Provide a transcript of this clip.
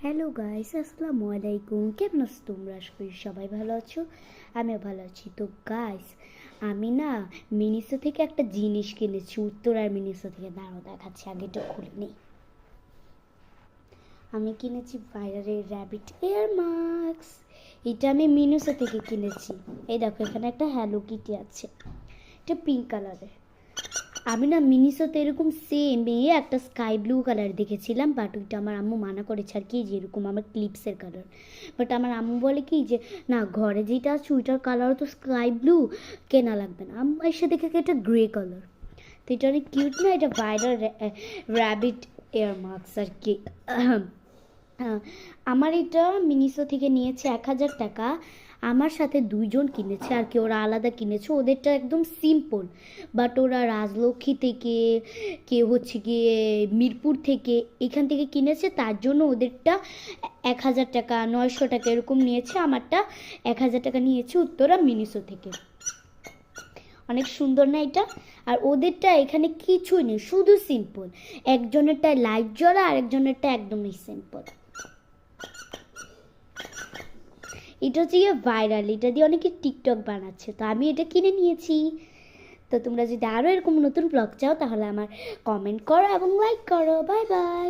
Hello guys, আসসালামু আলাইকুম। কেমন আছো তোমরা? আশা করি সবাই ভালো আছো। আমিও ভালো আছি। তো গাইস, আমি না মিনিসো থেকে একটা জিনিস কিনেছি, উত্তরার মিনিসো থেকে। দাঁড়াও দেখাচ্ছি, আগে এটা খুলে নিই। আমি কিনেছি ভাইরালের র্যাবিট এয়ার মাস্ক। এটা আমি মিনিসো থেকে কিনেছি। এই দেখো, এখানে একটা হ্যালো কিটি আছে, এটা পিঙ্ক কালারের। আমি না মিনিসোতে এরকম সেম একটা স্কাই ব্লু কালার দেখেছিলাম, বাট ওইটা আমার আম্মু মানা করেছে আর কি, যে এরকম আমার ক্লিপসের কালার। বাট আমার আম্মু বলে কি যে না, ঘরে যেটা আছে ওইটার কালারও তো স্কাই ব্লু, কেনা লাগবে না। আম্মু এসে দেখে এটা গ্রে কালার। তো এটা অনেক কিউট না, এটা ভাইরাল র্যাবিট এয়ার মাস্ক আর কি। আমার এটা মিনিসো থেকে নিয়েছে 1,000 টাকা। আমার সাথে দুইজন কিনেছে আর কি, ওরা আলাদা কিনেছে। ওদেরটা একদম সিম্পল, বাট ওরা রাজলক্ষ্মী থেকে, কেউ হচ্ছে গিয়ে মিরপুর থেকে, এখান থেকে কিনেছে। তার জন্য ওদেরটা 1,000 টাকা, 900 টাকা এরকম নিয়েছে। আমারটা 1,000 টাকা নিয়েছে উত্তরা মিনিসো থেকে। অনেক সুন্দর না এটা? আর ওদেরটা এখানে কিছুই নেই, শুধু সিম্পল। একজনেরটায় লাইট জ্বলা, আর একজনেরটা একদমই সিম্পল। এটা হচ্ছে গিয়ে ভাইরাল, এটা দিয়ে অনেকে টিকটক বানাচ্ছে, তো আমি এটা কিনে নিয়েছি। তো তোমরা যদি আরও এরকম নতুন ব্লগ চাও তাহলে আমার কমেন্ট করো এবং লাইক করো। Bye bye.